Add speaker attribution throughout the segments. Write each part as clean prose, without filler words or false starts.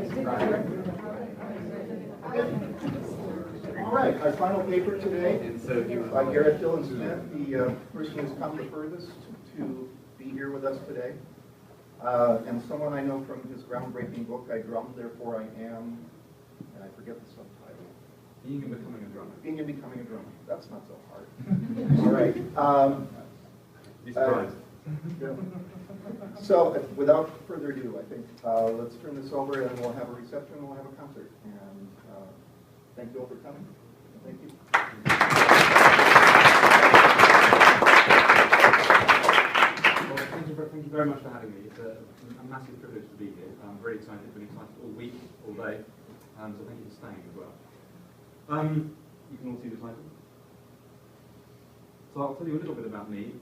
Speaker 1: All right, our final paper today by GarethDylanSmith, the person who's come the furthest to be here with us today. And someone I know from his groundbreaking book, I Drummed, Therefore I Am, and I forget the subtitle.
Speaker 2: Being and Becoming a Drummer.
Speaker 1: Being and Becoming a Drummer. That's not so hard. All right.
Speaker 2: Be surprised.
Speaker 1: So, without further ado, I think let's turn this over and we'll have a reception and we'll have a concert. And thank you all for coming. Thank you.
Speaker 2: Well, thank you very much for having me. It's a massive privilege to be here. I'm very excited. I've been excited all week, all day. So thank you for staying as well. You can all see the title. So I'll tell you a little bit about me.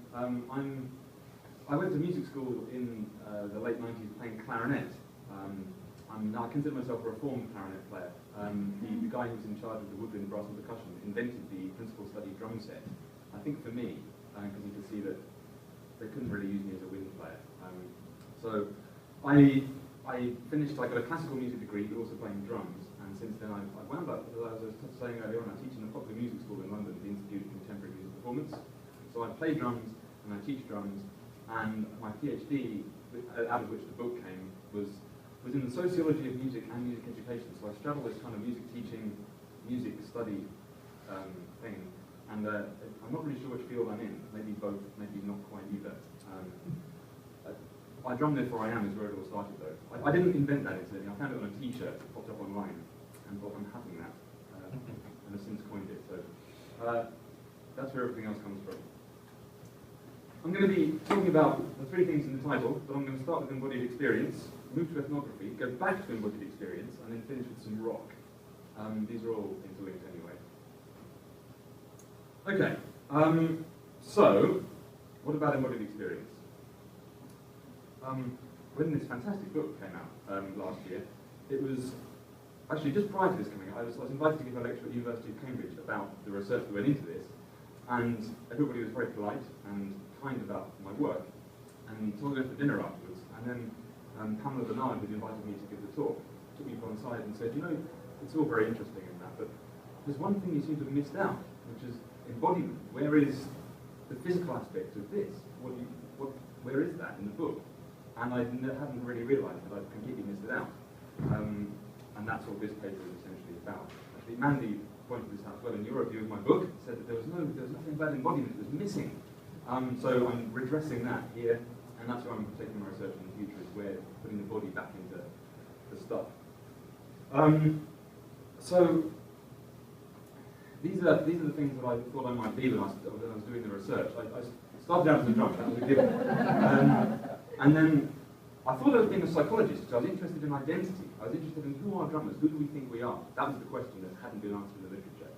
Speaker 2: I went to music school in the late 90s playing clarinet. I consider myself a reformed clarinet player. The guy who was in charge of the woodwind, brass and percussion invented the principal study drum set. I think for me, because you could see that they couldn't really use me as a wind player. So I got a classical music degree, but also playing drums. And since then I wound up, as I was saying earlier on, I teach in a popular music school in London, the Institute of Contemporary Music Performance. So I play drums and I teach drums. And my PhD, out of which the book came, was in the sociology of music and music education. So I straddle this kind of music teaching, music study thing. And I'm not really sure which field I'm in. Maybe both, maybe not quite either. I Drummed, Therefore I Am is where it all started, though. I didn't invent that, incidentally. I found it on a T-shirt that popped up online and thought, I'm having that. And have since coined it. So that's where everything else comes from. I'm going to be talking about the three things in the title, but I'm going to start with Embodied Experience, move to ethnography, go back to Embodied Experience, and then finish with some rock. These are all interlinked anyway. Okay, so what about Embodied Experience? When this fantastic book came out last year, it was actually just prior to this coming out. I was invited to give a lecture at the University of Cambridge about the research that went into this, and everybody was very polite and kind about my work, and so we went for dinner afterwards, and then Pamela Bernard, who invited me to give the talk, took me one side and said, you know, it's all very interesting and that, but there's one thing you seem to have missed out, which is embodiment. Where is the physical aspect of this? Where is that in the book? And I hadn't really realised that I'd completely missed it out. And that's what this paper is essentially about. Actually, Mandy pointed this out as well in your review of my book, said that there was nothing about embodiment that was missing. So I'm redressing that here, and that's where I'm taking my research in the future, is where putting the body back into the stuff. So these are the things that I thought I might be when I was doing the research. I started out as a drummer, that was a given. And then I thought I was being a psychologist, because I was interested in identity. I was interested in who are drummers, who do we think we are? That was the question that hadn't been answered in the literature.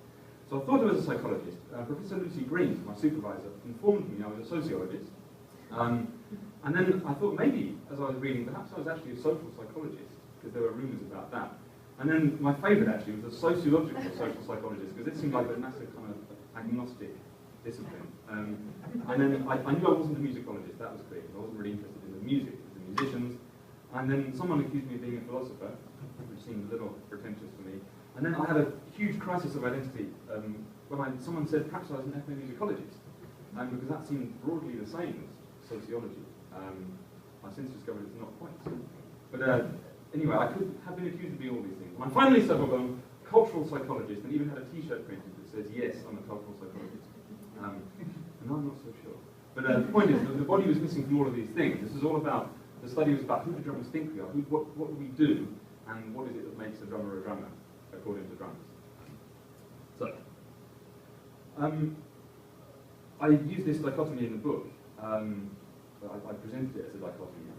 Speaker 2: So I thought I was a psychologist. Professor Lucy Green, my supervisor, informed me I was a sociologist. And then I thought maybe, as I was reading, perhaps I was actually a social psychologist, because there were rumours about that. And then my favourite actually was a sociological social psychologist, because it seemed like a massive kind of agnostic discipline. And then I knew I wasn't a musicologist, that was clear, because I wasn't really interested in the music, the musicians. And then someone accused me of being a philosopher, which seemed a little pretentious to me. And then I had a huge crisis of identity when someone said perhaps I was an ethnomusicologist, because that seemed broadly the same as sociology. I've since discovered it's not quite so. But anyway, I could have been accused of being all these things. And I finally settled on cultural psychologist, and even had a T-shirt printed that says, yes, I'm a cultural psychologist. And I'm not so sure. But the point is that the body was missing from all of these things. This is all about, the study was about who do drummers think we are, what do we do, and what is it that makes a drummer, according to drummers. So, I use this dichotomy in the book. I presented it as a dichotomy.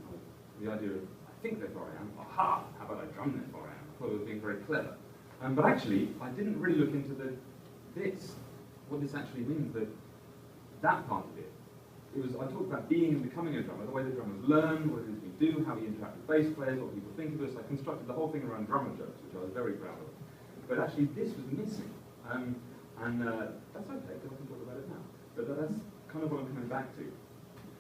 Speaker 2: The idea of, I think therefore I am, aha, how about I drum therefore I am? I thought it was being very clever. But actually, I didn't really look into what this actually means, that part of it. I talked about being and becoming a drummer, the way that drummers learn, what it is we do, how we interact with bass players, what people think of us. I constructed the whole thing around drummer jokes, which I was very proud of. But actually, this was missing. That's okay, because I can talk about it now. But that's kind of what I'm coming back to.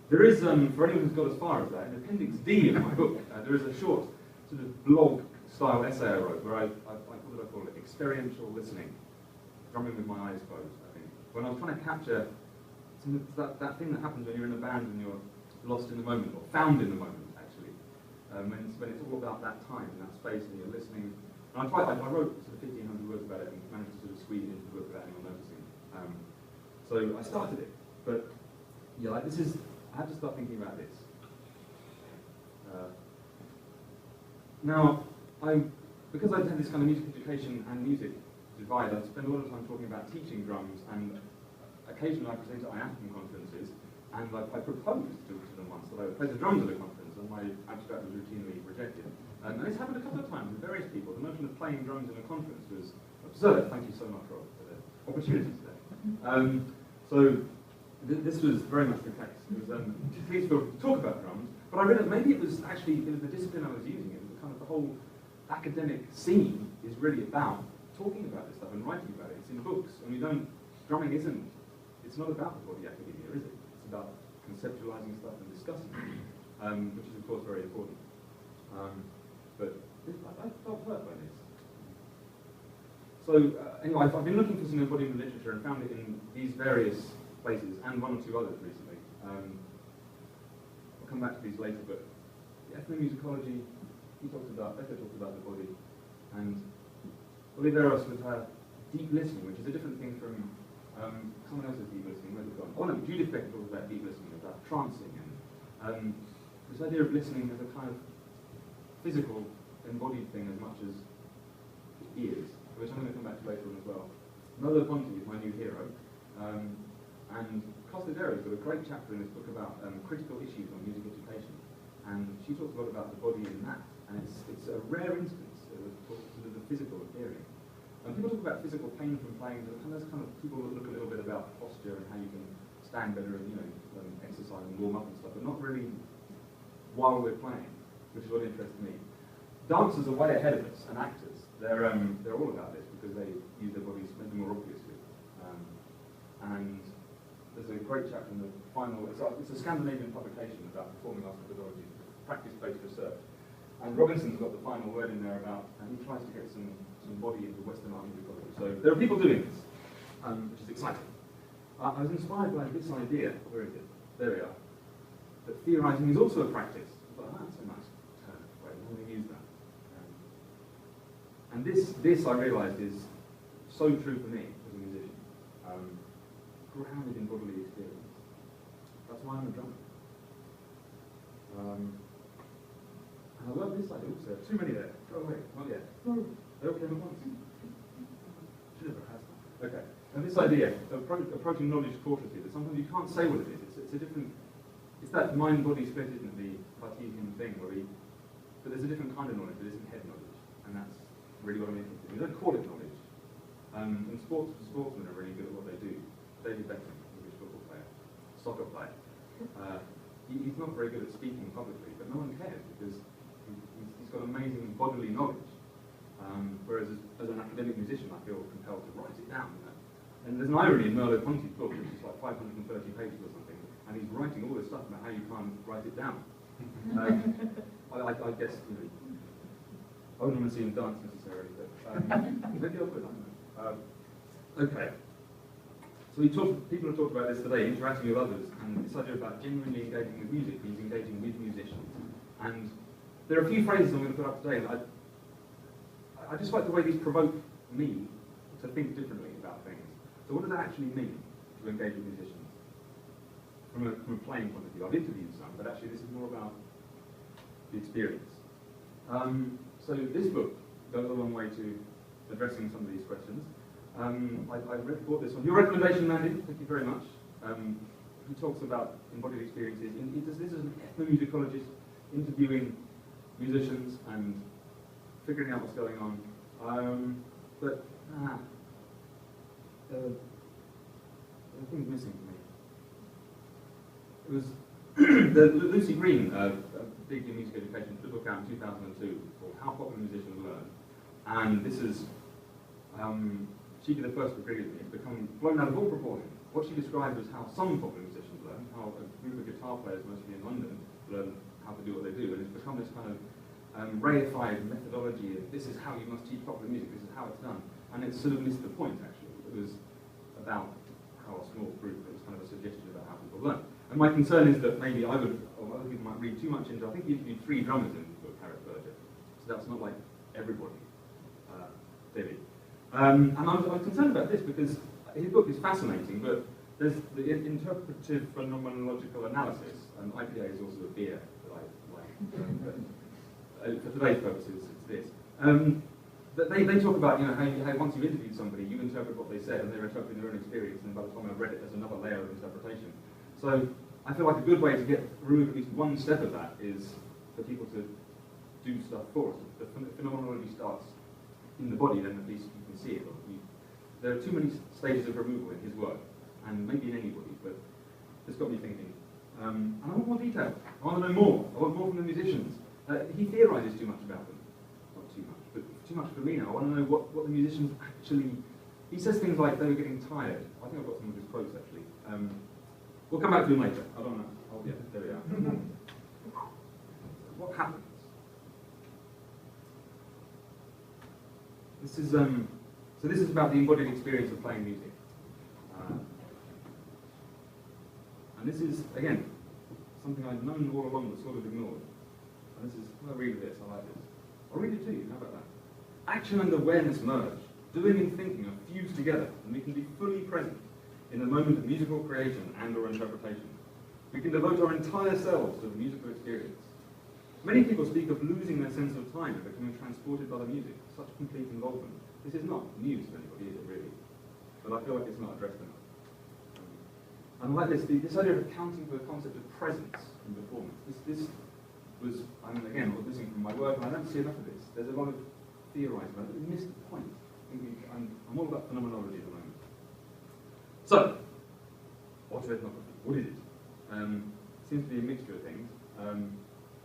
Speaker 2: There is, for anyone who's got as far as that, in Appendix D of my book, there is a short sort of blog style essay I wrote, where what did I call it? Experiential listening. Drumming with my eyes closed, I think. When I was trying to capture that thing that happens when you're in a band and you're lost in the moment, or found in the moment, actually. When it's all about that time and that space and you're listening. And I wrote sort of 1,500 words about it and managed to sort of squeeze it into the book without anyone noticing. So I started it, but yeah, I had to start thinking about this. Now, because I've had this kind of music education and music divide, I spend a lot of time talking about teaching drums, and occasionally I present at IAPM conferences, and I proposed to them once that I would play the drums at a conference, and my abstract was routinely rejected. And it's happened a couple of times with various people. The notion of playing drums in a conference was absurd. Thank you so much, Rob, for the opportunity today. This was very much the case. It was pleased to talk about drums, but I realized maybe it was the discipline I was using. It was kind of the whole academic scene is really about talking about this stuff and writing about it. It's in books, and drumming isn't. It's not about the body academia, is it? It's about conceptualizing stuff and discussing it, which is of course very important. But I felt hurt by this. So anyway, I've been looking for some embodiment literature and found it in these various places and one or two others recently. I'll come back to these later, but the ethnomusicology, Echo talked about the body, and Oliveros with her deep listening, which is a different thing from someone else's deep listening. Where's it gone? Oh no, Judith Becker talks about deep listening, about trancing, and this idea of listening as a kind of physical, embodied thing as much as ears, which I'm going to come back to later on as well. Merleau Ponty is my new hero, and Costa-Dera's got a great chapter in this book about critical issues on music education, and she talks a lot about the body in that, and it's a rare instance of the physical of hearing. And people talk about physical pain from playing, and there's kind of people that look a little bit about posture and how you can stand better and exercise and warm up and stuff, but not really while we're playing, which is what interests me. Dancers are way ahead of us, and actors. They're all about this because they use their bodies maybe more obviously. And there's a great chapter in the final. It's a Scandinavian publication about performing arts methodology, practice-based research. And Robinson's got the final word in there about, and he tries to get some body into Western art musicology. So there are people doing this, which is exciting. I was inspired by this idea. Where is it? There we are. That theorizing is also a practice. I thought, that's a nice term. Wait, I'm going to use that. And this I realised is so true for me as a musician. Grounded in bodily experience. That's why I'm a drummer. And I love this idea. Oops, there are too many there. Go away. Not yet. No. They all came at once. Should have asked that. Okay. And this idea of approaching knowledge cautiously, that sometimes you can't say what it is. It's a different. It's that mind-body split, isn't it? The Cartesian thing, but there's a different kind of knowledge that isn't head knowledge, and that's really what I'm interested in. We don't call it knowledge. And sportsmen are really good at what they do. David Beckham, English football player, soccer player. He's not very good at speaking publicly, but no one cares because he's got amazing bodily knowledge. Whereas as an academic musician, I feel compelled to write it down. And there's an irony in Merleau Ponty's book, which is like 530 pages or something, and he's writing all this stuff about how you can't write it down. I guess, I wouldn't want to see him dance necessarily, but maybe I would, I don't know. Okay. So people have talked about this today, interacting with others, and this idea about genuinely engaging with music means engaging with musicians. And there are a few phrases I'm going to put up today, and I just like the way these provoke me to think differently about things. So what does that actually mean to engage with musicians? From a playing point of view, I've interviewed some, but actually this is more about the experience. So this book goes a long way to addressing some of these questions. I bought this one. Your recommendation, Mandy, thank you very much. He talks about embodied experiences. This is an ethnomusicologist interviewing musicians and figuring out what's going on. But the thing's missing for me. It was Lucy Green, a big in music education, put a book out in 2002 called How Popular Musicians Learn. And this is, she'd be the first to agree with me. It's become blown out of all proportion. What she described as how some popular musicians learn, how a group of guitar players, mostly in London, learn how to do what they do. And it's become this kind of reified methodology, and this is how you must teach popular music, this is how it's done. And it sort of missed the point, actually. It was about how a small group, it was kind of a suggestion about how people learn. And my concern is that maybe I would, or other people might read too much into, I think he interviewed 3 drummers in the book, Garrett, so that's not like everybody, clearly. And I was concerned about this because his book is fascinating, but there's the interpretive phenomenological analysis, and IPA is also a beer that I like, but for today's purposes, it's this. That they talk about, you know, how once you've interviewed somebody, you interpret what they said, and they're interpreting their own experience, and by the time I've read it, there's another layer of interpretation. So I feel like a good way to remove at least one step of that is for people to do stuff for us. If the phenomenology starts in the body, then at least you can see it. There are too many stages of removal in his work, and maybe in anybody's, but it's got me thinking. And I want more detail. I want to know more. I want more from the musicians. He theorises too much about them. Not too much, but too much for me now. I want to know what the musicians actually... He says things like they were getting tired. I think I've got some of his quotes, actually. We'll come back to him later. I don't know. Oh, yeah, there we are. What happens? This is so this is about the embodied experience of playing music. And this is, again, something I've known all along but sort of ignored. And this is, when I read this, I like this. I'll read it to you, how about that? Action and awareness merge. Doing and thinking are fused together, and we can be fully present in the moment of musical creation and or interpretation. We can devote our entire selves to the musical experience. Many people speak of losing their sense of time and becoming transported by the music. Such complete involvement. This is not news to anybody, is it really? But I feel like it's not addressed enough. And like this idea of accounting for the concept of presence in performance. This was, I mean, again, I was listening from my work, and I don't see enough of this. There's a lot of theorising about it. We missed the point. I'm all about phenomenology at the moment. So, autoethnography, what is it? Seems to be a mixture of things.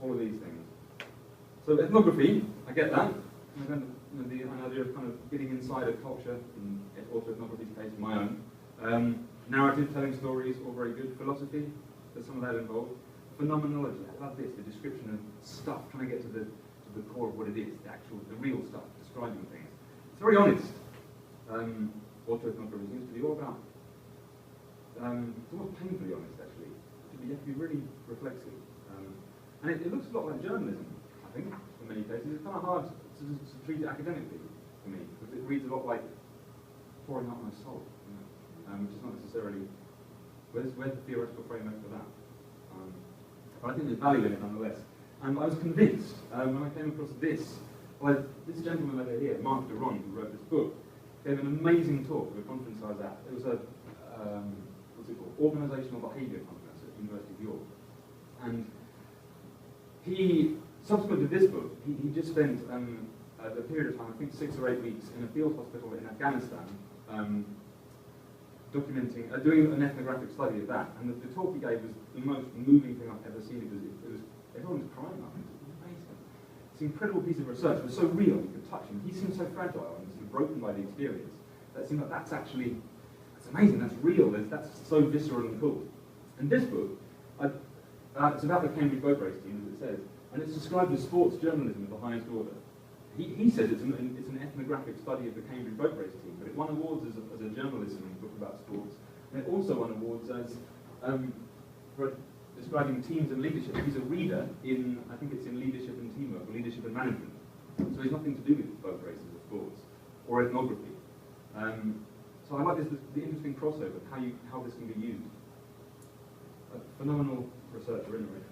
Speaker 2: All of these things. So ethnography, I get that. And then an idea of kind of getting inside a culture, in autoethnography's case, my own. Narrative, telling stories, all very good. Philosophy, there's some of that involved. Phenomenology, I love this, the description of stuff, trying to get to the core of what it is, the real stuff, describing things. It's very honest. Autoethnography seems to be all about, it's almost painfully honest, actually. You have to be really reflexive. And it looks a lot like journalism, I think, in many cases. It's kind of hard to treat it academically for me, because it reads a lot like pouring out my soul, you know, which is not necessarily, where's the theoretical framework for that? But I think there's value in it nonetheless. And I was convinced when I came across this, this gentleman over here, Mark Ferber, who wrote this book, gave an amazing talk at a conference I was at. It was a, what's it called, Organizational Behavior Conference at the University of York. And he, subsequent to this book, he just spent a period of time, I think 6 or 8 weeks, in a field hospital in Afghanistan, documenting, doing an ethnographic study of that. And the talk he gave was the most moving thing I've ever seen. It was everyone was crying after it. It was amazing. It's an incredible piece of research. It was so real, you could touch him. He seemed so fragile and sort of broken by the experience. That seemed like that's actually, that's amazing, that's real, that's so visceral and cool. And this book, it's about the Cambridge boat race team, as it says, and it's described as sports journalism of the highest order. He says it's an ethnographic study of the Cambridge boat race team, but it won awards as a journalism book about sports. And it also won awards as for describing teams and leadership. He's a reader in, I think it's in leadership and teamwork, or leadership and management. So he's nothing to do with boat races or sports, or ethnography. So I like the interesting crossover, how this can be used. A phenomenal researcher anyway.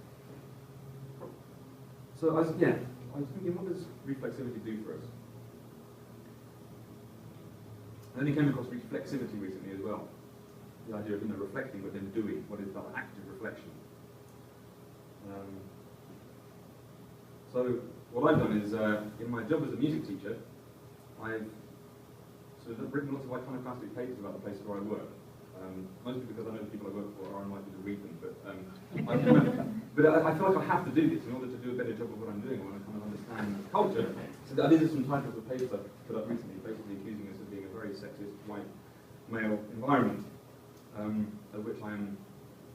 Speaker 2: So I was thinking, what does reflexivity do for us? And then he came across reflexivity recently as well. The idea of reflecting but then doing. What is that active reflection? So what I've done is, in my job as a music teacher, I've sort of written lots of iconoclastic papers about the places where I work. Mostly because I know the people I work for are unlikely to read them, but I feel like I have to do this in order to do a better job of what I'm doing. I want to kind of understand culture. So these are some titles of papers I've put up recently, basically accusing us of being a very sexist white male environment, of which I am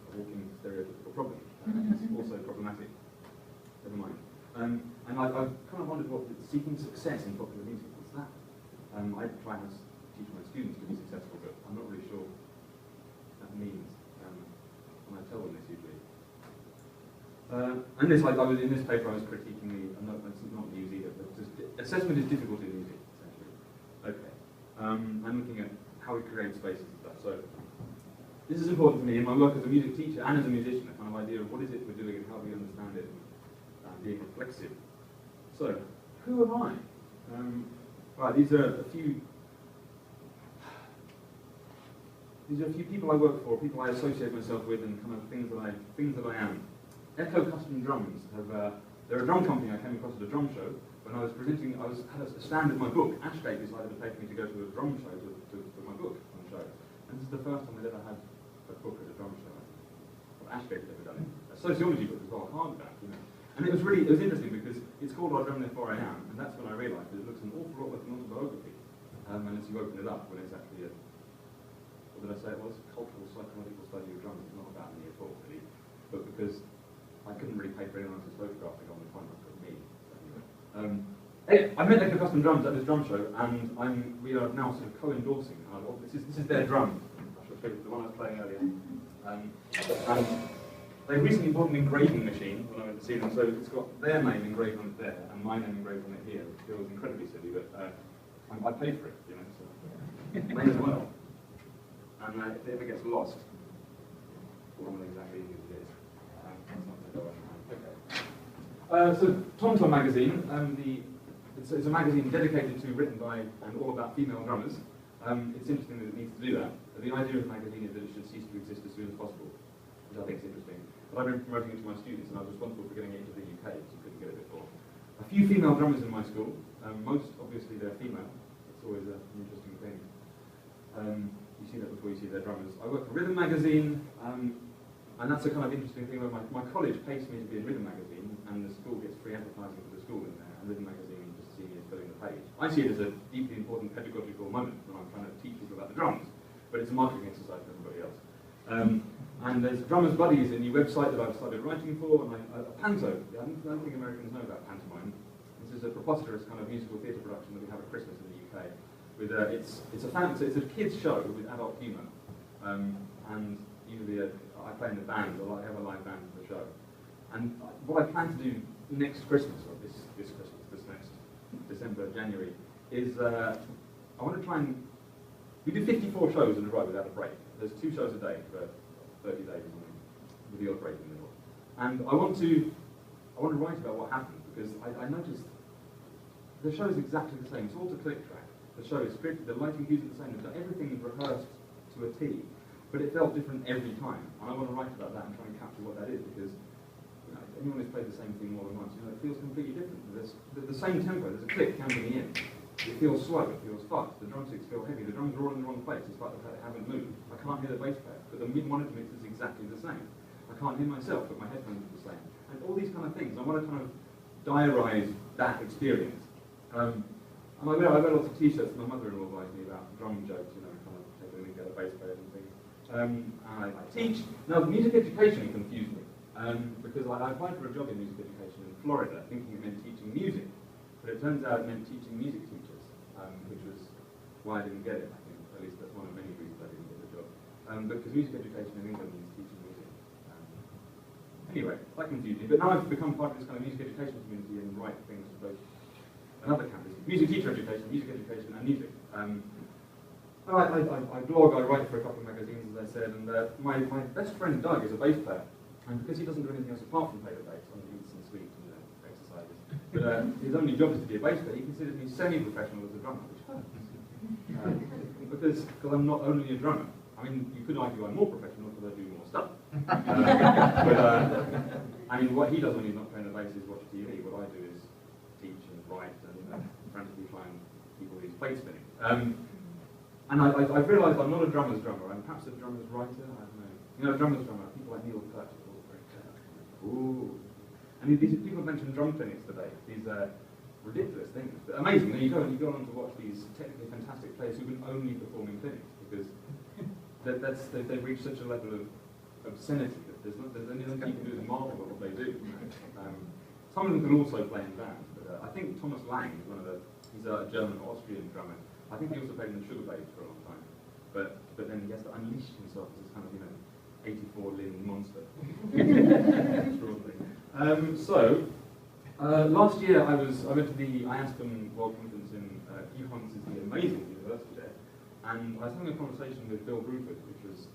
Speaker 2: a walking stereotypical problem. It's also problematic. Never mind. And I kind of wondered what seeking success in popular music was that. I try and teach my students to be successful, but I'm not really sure what that means. And I tell them this usually. And this, in this paper I was critiquing it's not news either, but just assessment is difficult in music, essentially. Okay. I'm looking at how we create spaces and stuff. So this is important to me in my work as a music teacher and as a musician, a kind of idea of what is it we're doing and how we understand it, and being reflexive. So, who am I? Right, these are a few people I work for, people I associate myself with, and kind of things that I am. Echo Custom Drums they're a drum company I came across at a drum show when I was presenting. I had a stand with my book. Ashgate decided to take me to go to a drum show to my book on the show, and this is the first time I'd ever had a book at a drum show. Well, Ashgate had ever done it. A sociology book as well, hardback, you know. And it was interesting because it's called I Drum Therefore I Am, and that's when I realised that it looks an awful lot like an autobiography, unless you open it up when it's actually what did I say it was? Cultural psychological study of drums. It's not about me at all, really, but because I couldn't really pay for anyone else's photograph to go on the front of me. So anyway. I met Echo Custom Drums at this drum show, and we are now sort of co-endorsing. This is their drum. I should show you the one I was playing earlier. And they recently bought an engraving machine when I went to see them, so it's got their name engraved on it there and my name engraved on it here, which feels incredibly silly, but I paid for it, you know, so may as well. And if it ever gets lost, we'll know exactly who it is. That's not going to go on. Okay. So TomTom magazine, it's a magazine dedicated to, written by, and all about female drummers. It's interesting that it needs to do that. The idea of the magazine is that it should cease to exist as soon as possible, which I think is interesting. But I've been promoting it to my students, and I was responsible for getting it into the UK, because you couldn't get it before. A few female drummers in my school. Most, obviously, they're female. It's always an interesting thing. You see that before you see their drummers. I work for Rhythm Magazine, and that's a kind of interesting thing where my college pays me to be in Rhythm Magazine, and the school gets free advertising for the school in there, and Rhythm Magazine just see me as filling the page. I see it as a deeply important pedagogical moment when I'm trying to teach people about the drums, but it's a marketing exercise for everybody else. And there's Drummers Buddies, a new website that I've started writing for, and a panto. I don't think Americans know about pantomime. This is a preposterous kind of musical theatre production that we have at Christmas in the UK. With it's a kids show with adult humour, and usually I play in the band, or I have a live band for the show. And what I plan to do next Christmas, or this next December, January, is I want to try and we do 54 shows in a row without a break. There's 2 shows a day for 30 days or something, with the odd break in the middle. And I want to write about what happened, because I noticed the show is exactly the same. It's all to click track. The show is scripted, the lighting cues are the same, everything is rehearsed to a T, but it felt different every time. And I want to write about that and try and capture what that is, because you know, if anyone who's played the same thing more than once, you know, it feels completely different. There's the same tempo, there's a click counting me in. It feels slow, it feels fast, the drumsticks feel heavy, the drums are all in the wrong place, despite the fact they haven't moved. I can't hear the bass player, but the mid-monitor mix is exactly the same. I can't hear myself, but my headphones are the same. And all these kind of things. I want to kind of diarise that experience. And I wear lots of t-shirts that my mother-in-law buys me about drum jokes, you know, kind of taking a look at a bass player and things. And I teach. Now, music education confused me, because I applied for a job in music education in Florida, thinking it meant teaching music. But it turns out it meant teaching music teachers, which was why I didn't get it, I think. At least that's one of many reasons I didn't get the job. Because music education in England means teaching music. Anyway, that confused me. But now I've become part of this kind of music education community and write things for both another campus. Music teacher education, and music. I blog, I write for a couple of magazines, as I said, and my best friend Doug is a bass player. And because he doesn't do anything else apart from play the bass, on eats and sleeps and exercises, but his only job is to be a bass player, he considers me semi-professional as a drummer, which hurts. Because I'm not only a drummer. I mean, you could argue I'm more professional because I do more stuff. I mean, what he does when he's not playing the bass is watch TV. What I do is teach and write and frantically try and keep all these plates spinning. And I've realised I'm not a drummer's drummer. I'm perhaps a drummer's writer. I don't know. You know, a drummer's drummer. People like Neil Peart are all very clever. Ooh. And these people mentioned drum clinics today. These ridiculous things, but amazing. And you go on to watch these technically fantastic players who can only perform in clinics because they've reached such a level of obscenity that there's nothing you can do to marvel at what they do. some of them can also play in bands, but I think Thomas Lang is he's a German-Austrian drummer. I think he also played in the Sugar Babes for a long time. But then he has to unleash himself as this kind of, 84-limb monster. Extraordinary. Last year I went to the IASPEN World Conference in Gijón, is the amazing university there, and I was having a conversation with Bill Bruford, which was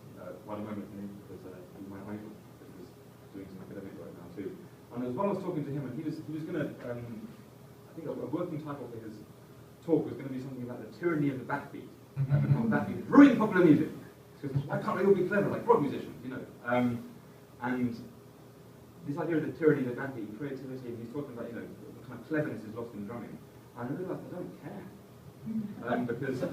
Speaker 2: quite a moment for me because he's my idol, because he's doing some academic work now too. And as well, I was talking to him, and he was going to, I think a working title for his talk was going to be something about the tyranny of the backbeat. The backbeat is ruining popular music. Because why can't they all be clever like rock musicians, And this idea of the tyranny of the backbeat and creativity, and he's talking about, the kind of cleverness is lost in drumming. And I realised I don't care. Because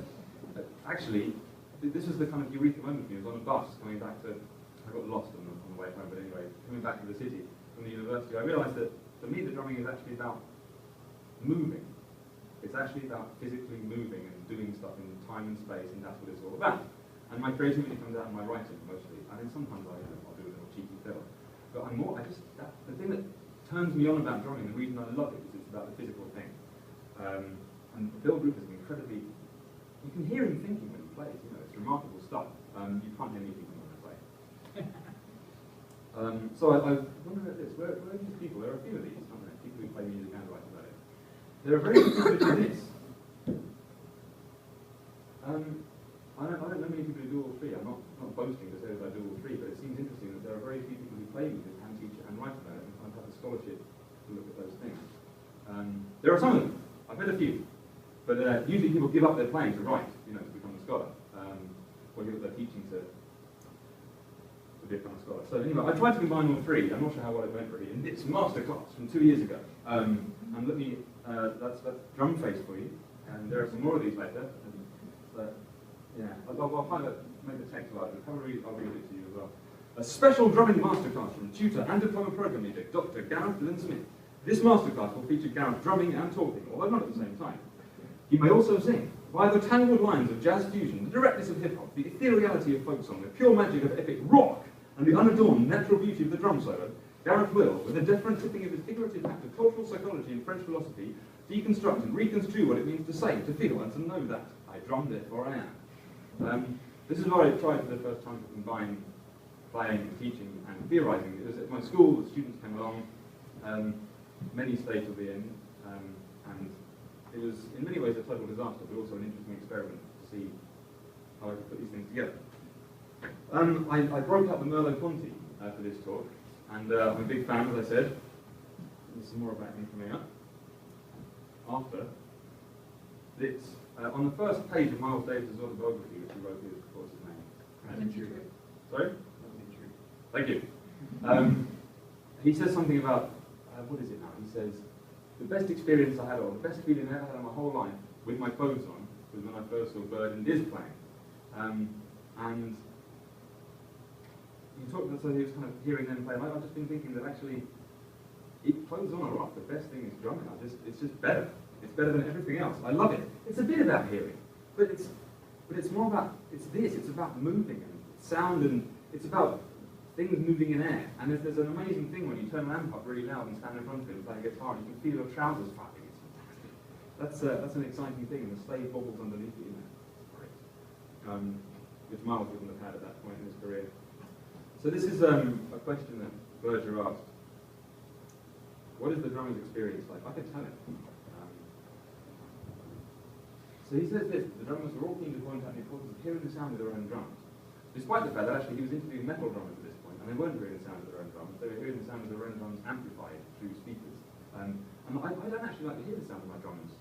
Speaker 2: actually, this was the kind of eureka moment for me. I was on a bus coming back to, I got lost on the way home, but anyway, coming back to the city from the university, I realised that for me the drumming is actually about moving. It's actually about physically moving and doing stuff in time and space, and that's what it's all about. And my creativity comes out in my writing mostly. I mean, sometimes I'll do a little cheeky fill. But the thing that turns me on about drumming, the reason I love it, is it's about the physical thing. And Bill Bruford is incredibly, you can hear him thinking when he plays, it's remarkable stuff. You can't hear me thinking when I play. So I wonder about this, where are these people? There are a few of these, aren't there? People who play music and write about it. There are very few people who do this. I don't know many people who do all three. I'm not boasting to say that I do all three, but it seems interesting that there are very few people who play music and teach it and write about it and kind of have the scholarship to look at those things. There are some of them. I've met a few. But usually people give up their playing to write, to become a scholar. Or give up their teaching to become a scholar. So anyway, I tried to combine all three. I'm not sure how well it went really. In this masterclass from 2 years ago. And let me, that's drum face for you. And there are some more of these later. Yeah, I'll find it, make the text larger. I'll read it to you as well. A special drumming masterclass from tutor and diploma program leader, Dr. GarethDylanSmith. This masterclass will feature Gareth drumming and talking, although not at the same time. He may also sing. Via the tangled lines of jazz fusion, the directness of hip-hop, the ethereality of folk song, the pure magic of epic rock, and the unadorned natural beauty of the drum solo, Gareth will, with a different tipping of his figurative act of cultural psychology and French philosophy, deconstruct and reconstrue what it means to say, to feel, and to know that. I drum, therefore I am. This is where I tried for the first time to combine playing and teaching and theorising. It was at my school, the students came along, many stayed till the end, and it was in many ways a total disaster, but also an interesting experiment to see how I could put these things together. I broke up the Merleau-Ponty for this talk, and I'm a big fan, as I said. There's some more about me coming up. After, it's on the first page of Miles Davis's autobiography, which he wrote with, what's his name? Sorry? Thank you. He says something about, what is it now? He says, the best experience I had, or the best feeling I ever had in my whole life, with my clothes on, was when I first saw Bird and Diz playing. And he talked, so he was kind of hearing them play, and I've just been thinking that actually, clothes on or off, the best thing is drumming. It's just better. It's better than everything else. I love it. It's a bit about hearing, but it's more about, it's about moving and sound, and it's about things moving in air. And there's an amazing thing when you turn an amp up really loud and stand in front of it and play a guitar, and you can feel your trousers flapping. It's fantastic. That's an exciting thing, and the slave bobbles underneath you. It's great. Which Miles wouldn't have had at that point in his career. So this is a question that Berger asked. What is the drummer's experience like? I can tell it. So he says this: the drummers were all keen to point out the importance of hearing the sound of their own drums, despite the fact that actually he was interviewing metal drummers at this point, and they weren't hearing the sound of their own drums, they were hearing the sound of their own drums amplified through speakers. And I don't actually like to hear the sound of my drums.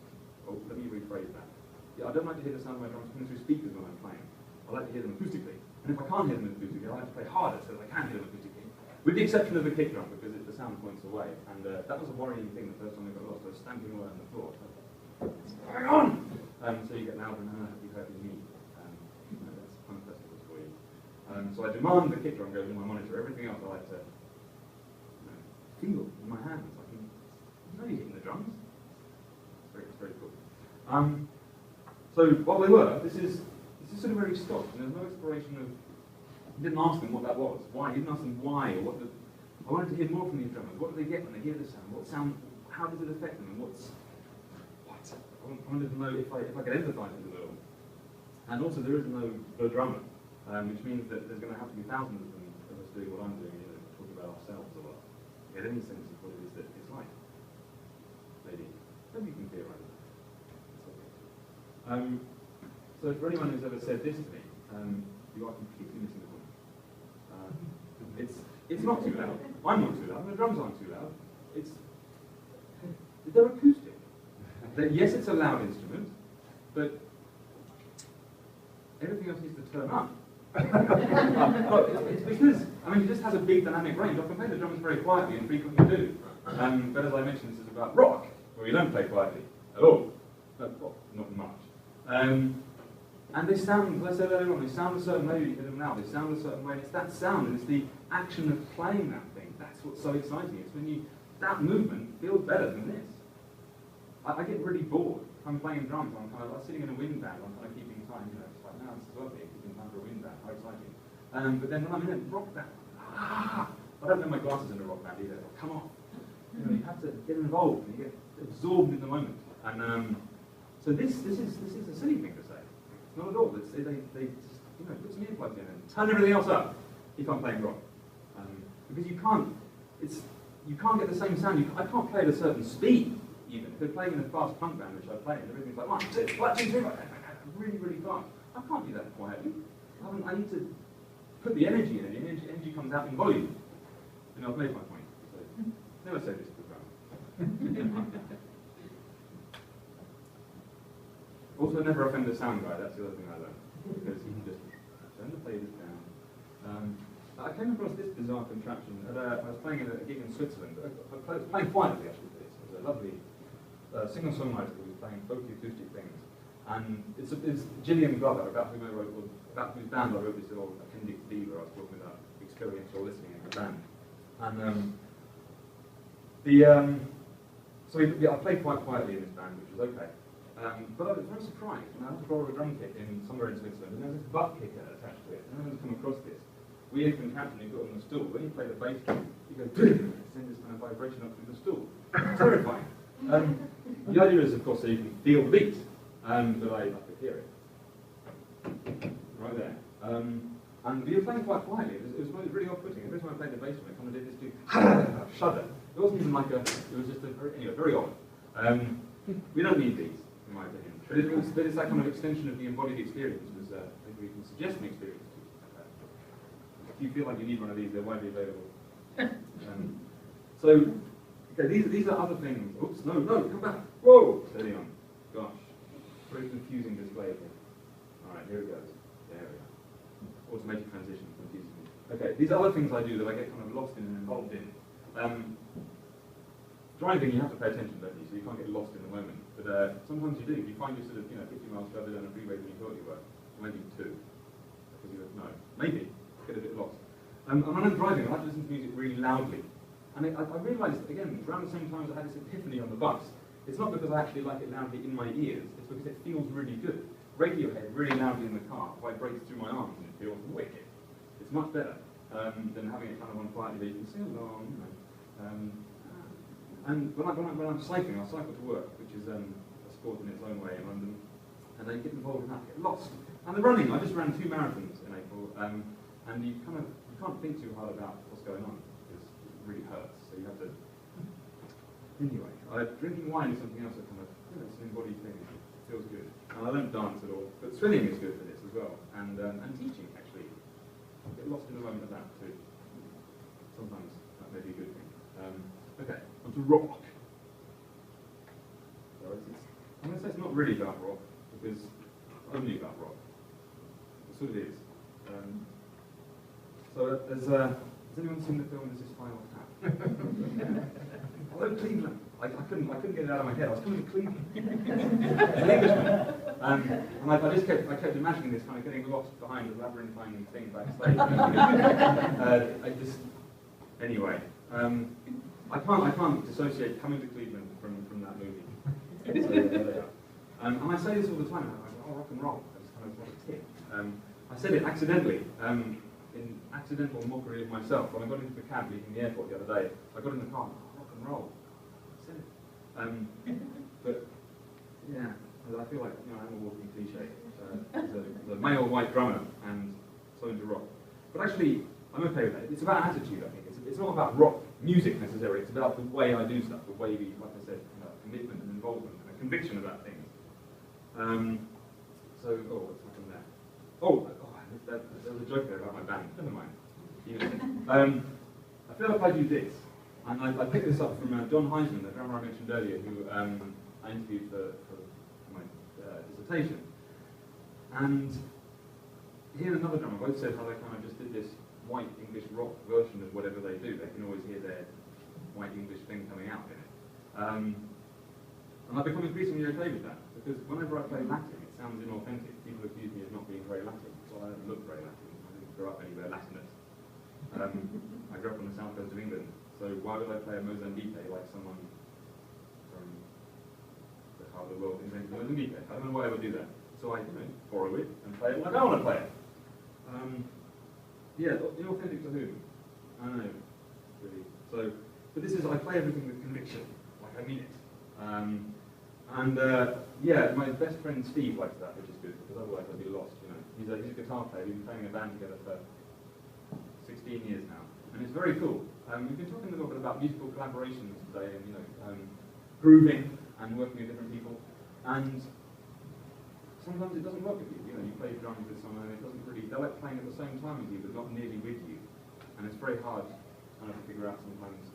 Speaker 2: Oh, let me rephrase that. Yeah, I don't like to hear the sound of my drums coming through speakers when I'm playing. I like to hear them acoustically. And if I can't hear them acoustically, I like to play harder so that I can hear them acoustically. With the exception of the kick drum, because the sound points away. And that was a worrying thing the first time I got lost. I was stamping away on the floor. What's going on? So you get louder and you hurt your knee. That's fun festivals for you. So I demand the kick drum goes in my monitor. Everything else I like to feel in my hands. You're hitting the drums. It's very cool. So while they were, this is sort of very stock, and there's no exploration of. He didn't ask them what that was. Why? He didn't ask them why or what the. I wanted to hear more from these drummers. What do they get when they hear the sound? What sound? How does it affect them? And what? I wanted to know if I could empathise with them at all. And also, there is no drummer, which means that there's going to have to be thousands of them of us doing what I'm doing, talking about ourselves a lot, to get any sense of what it is that it's like. Maybe you can theorise it. So for anyone who's ever said this to me, you are completely missing the point. It's not too loud. I'm not too loud. The drums aren't too loud. They're acoustic. Yes, it's a loud instrument, but everything else needs to turn up. It's because, it just has a big dynamic range. I can play the drums very quietly and frequently do. But as I mentioned, this is about rock, where you don't play quietly at all. Not much. And they sound, as I said earlier on, they sound a certain way, you hear them now, they sound a certain way, and it's that sound, and it's the action of playing that thing, that's what's so exciting. It's when that movement feels better than this. I get really bored. If I'm playing drums, I'm kind of like sitting in a wind band, I'm kind of keeping time, it's like, no, this is lovely, keeping time for a wind band, how exciting. But then when I'm in a rock band, I don't know my glasses in a rock band either, come on. You have to get involved, and you get absorbed in the moment. And so this is a silly thing to say. It's not at all. They just, put some earplugs in and turn everything else up if I'm playing rock. Because you can't get the same sound. I can't play at a certain speed, even. If they're playing in a fast punk band, which I play, and everything's like 1, 2, 1, 2, 3, really, really fast. I can't do that quietly. I need to put the energy in it. The energy comes out in volume. And I've made my point. So, never say this to the drummer. Also, never offend the sound guy. That's the other thing I learned. Because he can just turn the faders down. I came across this bizarre contraption. I was playing at a gig in Switzerland. I was playing quietly, actually, for this. It was a lovely singer-songwriter who was playing folky acoustic things. And it's Gillian Glover, about whose band I wrote this little appendix B where I was talking about experiential listening in the band. And I played quite quietly in this band, which was okay. But I was very surprised when I had to borrow a drum kit somewhere in Switzerland, and there was this butt kicker attached to it. And I had come across this weird contraption you put on the stool. When you play the bass drum, you go, send this kind of vibration up through the stool. Terrifying. The idea is, of course, so you can feel the beat, but I could hear it. Right there. And we were playing quite quietly. It was really off-putting. Every time I played the bass drum, I kind of did this shudder. It wasn't even like it was just very odd. We don't need these, in my opinion. But it's that kind of extension of the embodied experience. Maybe we can suggest an experience to you. If you feel like you need one of these, they're widely available. These are other things. Oops, no, come back. Whoa! Steady on. Gosh. Very confusing display here. Alright, here it goes. There we go. Automated transition, confusing me. Okay, these are other things I do that I get kind of lost in and involved in. Driving, you have to pay attention, don't you? So you can't get lost in the moment. But sometimes you do. You find you're sort of 50 miles further down a freeway than you thought you were. Maybe 2. Because maybe. Get a bit lost. And when I'm driving, I like to listen to music really loudly. And I realised, again, around the same time as I had this epiphany on the bus, it's not because I actually like it loudly in my ears, it's because it feels really good. Radiohead really loudly in the car vibrates through my arms and it feels wicked. It's much better than having it kind of on quietly that you can sing along, And when I'm cycling, I cycle to work, which is a sport in its own way in London, and I get involved in that, get lost. And the running, I just ran 2 marathons in April, and you can't think too hard about what's going on, because it really hurts, so you have to... Anyway, drinking wine is something else that kind of, it's an embodied thing, it feels good. And I don't dance at all, but swimming is good for this as well, and teaching, actually. I get lost in the moment of that, too. Sometimes that may be a good thing. Okay, on to rock. So I'm going to say it's not really about rock, because it's only about rock. It sort of is. Has anyone seen the film This Is Final Tap? Although Cleveland, I couldn't get it out of my head. I was coming to Cleveland. An Englishman. And I kept imagining this kind of getting lost behind a labyrinthine thing backstage. Anyway. I can't dissociate coming to Cleveland from that movie. So, there they are. And I say this all the time. I go, rock and roll. That's kind of what a tip. I said it accidentally. in accidental mockery of myself. When I got into the cab leaving the airport the other day, I got in the car, rock and roll. I said it. But yeah, I feel like I'm a walking cliche. As a male white drummer and so into rock. But actually, I'm okay with that. It's about attitude, I think. It's not about rock music necessarily. It's about the way I do stuff, the way we, like I said, commitment and involvement and a conviction about things. So, what's happened there? There was a joke there about my band. Never mind. I feel like I do this, and I picked this up from John Heisman, the drummer I mentioned earlier, who I interviewed for my dissertation. And he and another drummer both said how they kind of just did this white English rock version of whatever they do. They can always hear their white English thing coming out in it. And I've become increasingly okay with that, because whenever I play Latin, it sounds inauthentic. People accuse me of not being very Latin. Well, I don't look very Latin. I didn't grow up anywhere Latinous. I grew up on the south coast of England, so why would I play a Mozambique like someone from the heart of the world invented Mozambique? I don't know why I would do that. So I borrow it and play it like I want to play it. Yeah, inauthentic to whom? I don't know, really. So, but this is, I play everything with conviction, like I mean it. Yeah, my best friend Steve likes that, which is good, because otherwise I'd be lost, He's a guitar player. We've been playing in a band together for 16 years now, and it's very cool. We've been talking a little bit about musical collaborations today, and grooving and working with different people, and sometimes it doesn't work with you. You play drums with someone and it doesn't really, they're like playing at the same time as you, but not nearly with you. And it's very hard to figure out sometimes.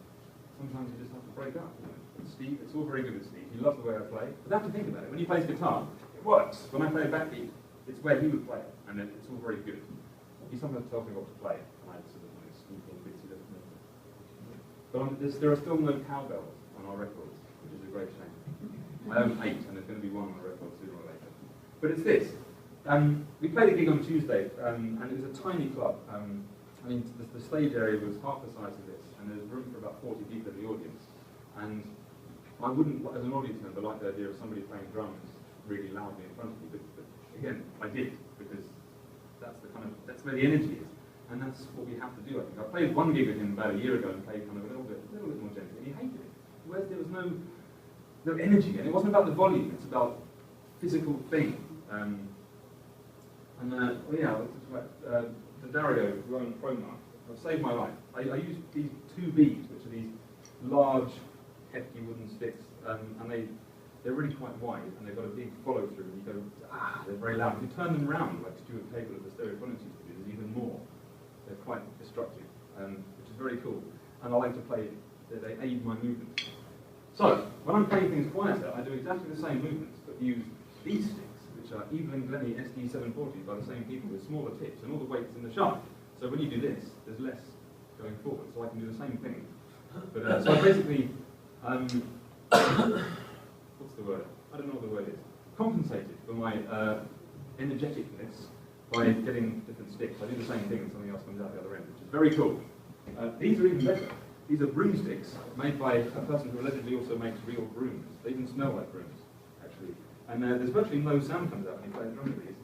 Speaker 2: Sometimes you just have to break up. Steve, it's all very good with Steve. He loves the way I play. But have to think about it. When he plays guitar, it works. When I play a backbeat, it's where he would play it. And it's all very good. He sometimes tells me what to play, and I sort of sneak in bits he doesn't know. But there are still no cowbells on our records, which is a great shame. I own 8, and there's going to be 1 on the record sooner or later. But it's this. We played a gig on Tuesday, and it was a tiny club. The stage area was half the size of this, and there's room for about 40 people in the audience. And I wouldn't, as an audience member, like the idea of somebody playing drums really loudly in front of me. But again, I did, because that's where the energy is, and that's what we have to do. I think I played one gig with him about a year ago and played kind of a little bit more gently, and he hated it. Whereas there was no energy, and it wasn't about the volume; it's about physical thing. The Dario Rowan Promark have saved my life. I use these 2 beads, which are these large, hefty wooden sticks, and they're really quite wide, and they've got a big follow-through, and you go, they're very loud. If you turn them round, like Stuart Cable of the Stereophonics used to do, there's even more. They're quite destructive, which is very cool. And I like to play, they aid my movement. So, when I'm playing things quieter, I do exactly the same movements, but use these sticks, which are Evelyn Glennie SD740 by the same people with smaller tips, and all the weight's in the shaft. So when you do this, there's less going forward, so I can do the same thing. But so I basically, what's the word? I don't know what the word is. Compensated for my energeticness by getting different sticks. I do the same thing and something else comes out the other end, which is very cool. These are even better. These are broomsticks made by a person who allegedly also makes real brooms. They even smell like brooms, actually. And there's virtually no sound comes out when you play the drum with these.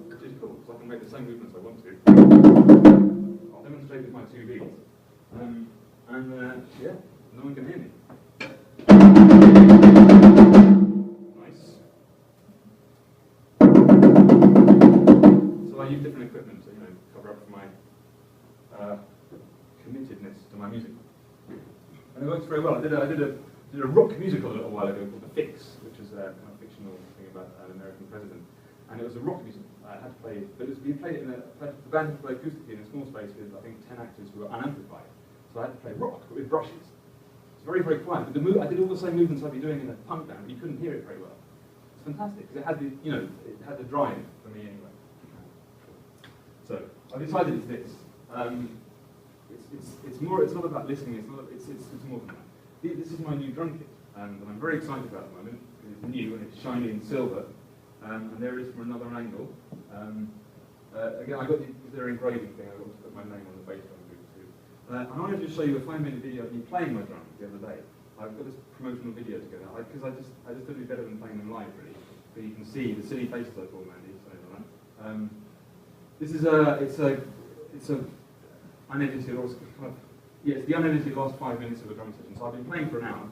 Speaker 2: Which is cool, so I can make the same movements I want to. I'll demonstrate with my 2 beats. Yeah, no one can hear me. Nice. So I use different equipment to, cover up for my committedness to my music. And it works very well. I did a rock musical a little while ago called The Fix, which is a kind of fictional thing about an American president. And it was a rock musical. I had to play it, but we played it the band had to play acoustically in a small space with, I think, 10 actors who were unamplified. So I had to play rock, but with brushes. It's very, very quiet. But I did all the same movements I'd be doing in a punk band, but you couldn't hear it very well. It's fantastic, because it had it had the drive for me anyway. So I decided it's this. It's not about listening. It's more than that. This is my new drum kit, and I'm very excited about it at the moment. It's new and it's shiny and silver, and there it is from another angle. Again, I got their engraving thing. I got to put my name on the bass drum group too. And I wanted to show you a 5-minute video of me playing my drums the other day. I've got this promotional video together because I just thought it'd be better than playing them live, really. But you can see the silly faces I call Mandy. So This is it's a unedited, or kind of, yeah, it's the unedited last 5 minutes of a drum session. So I've been playing for an hour.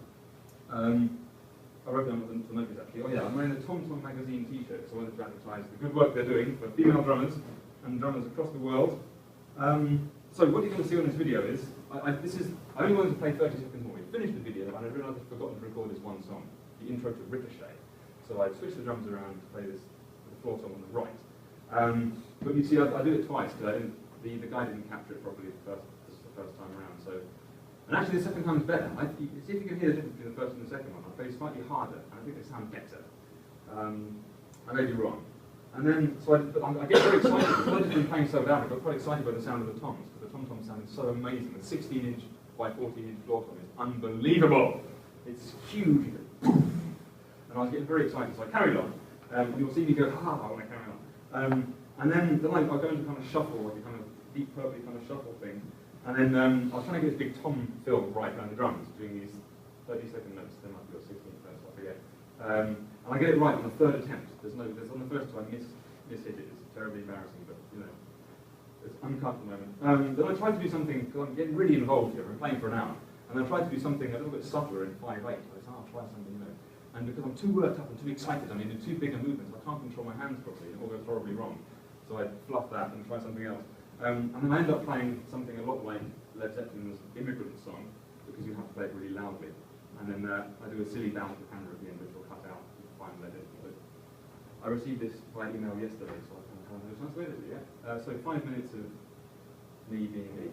Speaker 2: I wrote down the notes actually. Oh yeah, I'm wearing a Tom Tom magazine t-shirt, so I wanted to advertise the good work they're doing for female drummers and drummers across the world. So what you're going to see on this video is, I only wanted to play 30 seconds more. We finished the video, and I realised I'd forgotten to record this one song, the intro to Ricochet. So I switched the drums around to play this the floor song on the right. But you see, I did it twice because the guy didn't capture it properly the first time around. So, and actually the second time is better. See if you can hear the difference between the first and the second one. I play slightly harder, and I think they sound better. I may be wrong. And then, so I get very excited, because I've just been playing so loud, I got quite excited by the sound of the toms, because the tom-tom sounded so amazing. The 16-inch by 14-inch floor tom is unbelievable. It's huge. And I was getting very excited, so I carried on. You'll see me go, ha, I want to carry on. And then I go into kind of shuffle, like a kind of deep purpley kind of shuffle thing. And then I was trying to get this big tom fill right around the drums, doing these 30-second notes, there might be a 16th notes, I forget. And I get it right on the third attempt. There's on the first two I miss hit it. It's terribly embarrassing, but you know, it's uncut at the moment. Then I tried to do something, because I'm getting really involved here. I'm playing for an hour, and I tried to do something a little bit subtler in 5/8. I said, I'll try something, you know. And because I'm too worked up and too excited, I mean, in too bigger movements, I can't control my hands properly, and it all goes horribly wrong. So I fluff that and try something else. And then I end up playing something a lot like Led Zeppelin's Immigrant Song, because you have to play it really loudly. And then I do a silly bounce with the camera at the end, which will cut out the final edit. But I received this by email yesterday, so I can have a chance to edit it, yeah? So 5 minutes of me being me.